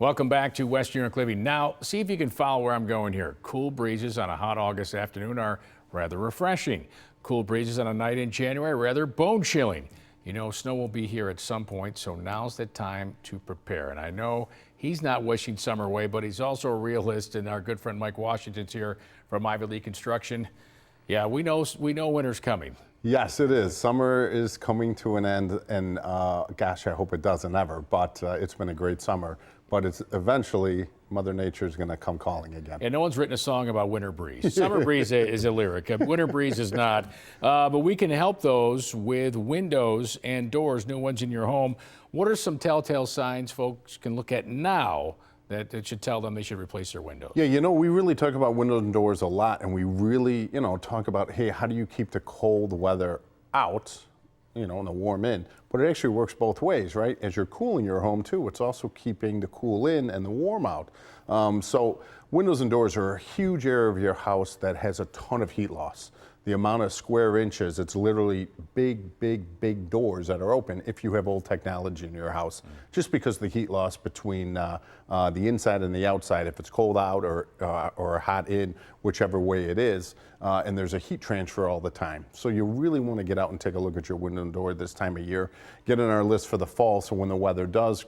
Welcome back to West New York Living. Now, see if you can follow where I'm going here. Cool breezes on a hot August afternoon are rather refreshing. Cool breezes on a night in January, rather bone chilling. You know, snow will be here at some point, so now's the time to prepare. And I know he's not wishing summer away, but he's also a realist, and our good friend Mike Washington's here from Ivy Lea Construction. Yeah, we know winter's coming. Yes, it is. Summer is coming to an end, and gosh, I hope it doesn't ever, but it's been a great summer. But it's eventually Mother Nature is going to come calling again. And no one's written a song about winter breeze. Summer breeze is a lyric. Winter breeze is not. But we can help those with windows and doors, new ones in your home. What are some telltale signs folks can look at now that should tell them they should replace their windows? Yeah, you know, we really talk about windows and doors a lot, and we really, talk about, hey, how do you keep the cold weather out, and the warm in? But it actually works both ways, right? As you're cooling your home too, it's also keeping the cool in and the warm out. So windows and doors are a huge area of your house that has a ton of heat loss. The amount of square inches, it's literally big doors that are open if you have old technology in your house, just because the heat loss between the inside and the outside, if it's cold out or hot in, whichever way it is, and there's a heat transfer all the time. So you really want to get out and take a look at your window and door this time of year. Get on our list for the fall, so when the weather does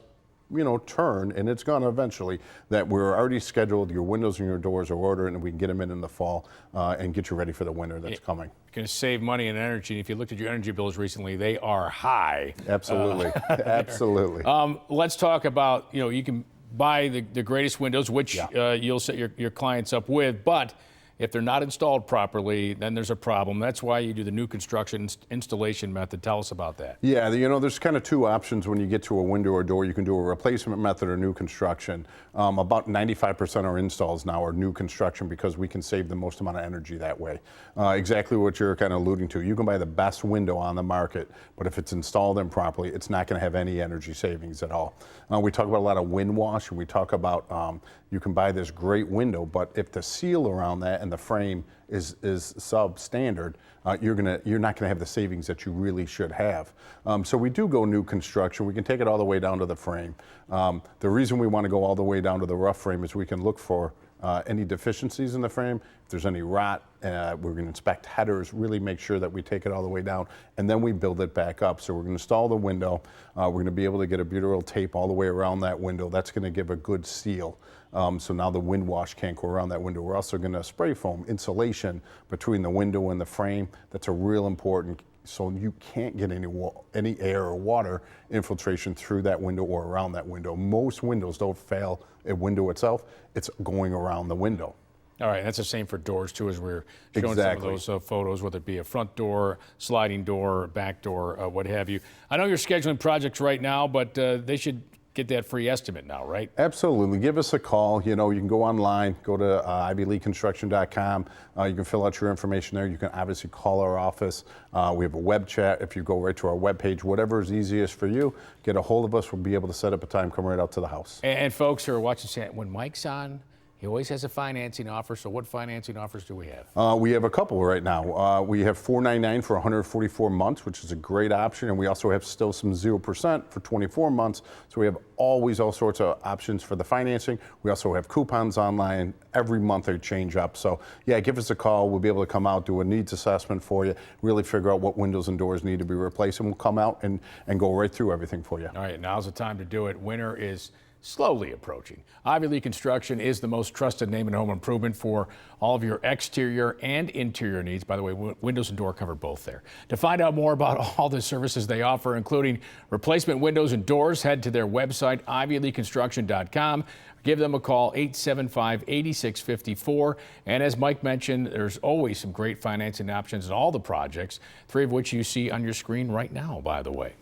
turn, and it's gonna eventually, that we're already scheduled, your windows and your doors are ordered, and we can get them in the fall and get you ready for the winter that's coming. You're gonna save money and energy. If you looked at your energy bills recently, they are high. Absolutely, absolutely. Let's talk about, you can buy the greatest windows, which you'll set your clients up with, but if they're not installed properly, then there's a problem. That's why you do the new construction installation method. Tell us about that. Yeah, there's kind of two options when you get to a window or door. You can do a replacement method or new construction. About 95% of our installs now are new construction because we can save the most amount of energy that way. Exactly what you're kind of alluding to. You can buy the best window on the market, but if it's installed improperly, it's not going to have any energy savings at all. We talk about a lot of wind wash, and we talk about you can buy this great window, but if the seal around that and the frame is substandard, you're not gonna have the savings that you really should have. So we do go new construction. We can take it all the way down to the frame. The reason we want to go all the way down to the rough frame is we can look for any deficiencies in the frame. If there's any rot, we're going to inspect headers, really make sure that we take it all the way down, and then we build it back up. So we're going to install the window. We're going to be able to get a butyl tape all the way around that window. That's going to give a good seal. So now the wind wash can't go around that window. We're also going to spray foam insulation between the window and the frame. That's a real important, so you can't get any air or water infiltration through that window or around that window. Most windows don't fail a window itself. It's going around the window. All right, that's the same for doors too, as we're showing some of those photos, whether it be a front door, sliding door, back door, what have you. I know you're scheduling projects right now, but they should get that free estimate now, right? Absolutely. Give us a call. You can go online, go to ivyleaconstruction.com. You can fill out your information there. You can obviously call our office. We have a web chat. If you go right to our webpage, whatever is easiest for you, get a hold of us. We'll be able to set up a time, come right out to the house. And folks who are watching, say, when Mike's on, he always has a financing offer. So what financing offers do we have? We have a couple right now. We have $499 for 144 months, which is a great option. And we also have still some 0% for 24 months. So we have always all sorts of options for the financing. We also have coupons online. Every month they change up. So yeah, give us a call. We'll be able to come out, do a needs assessment for you, really figure out what windows and doors need to be replaced. And we'll come out and go right through everything for you. All right, now's the time to do it. Winter is slowly approaching. Ivy Lea Construction is the most trusted name in home improvement for all of your exterior and interior needs. By the way, windows and door cover both there. To find out more about all the services they offer, including replacement windows and doors, head to their website, ivyleaconstruction.com. Give them a call, 875-8654. And as Mike mentioned, there's always some great financing options in all the projects, 3 of which you see on your screen right now, by the way.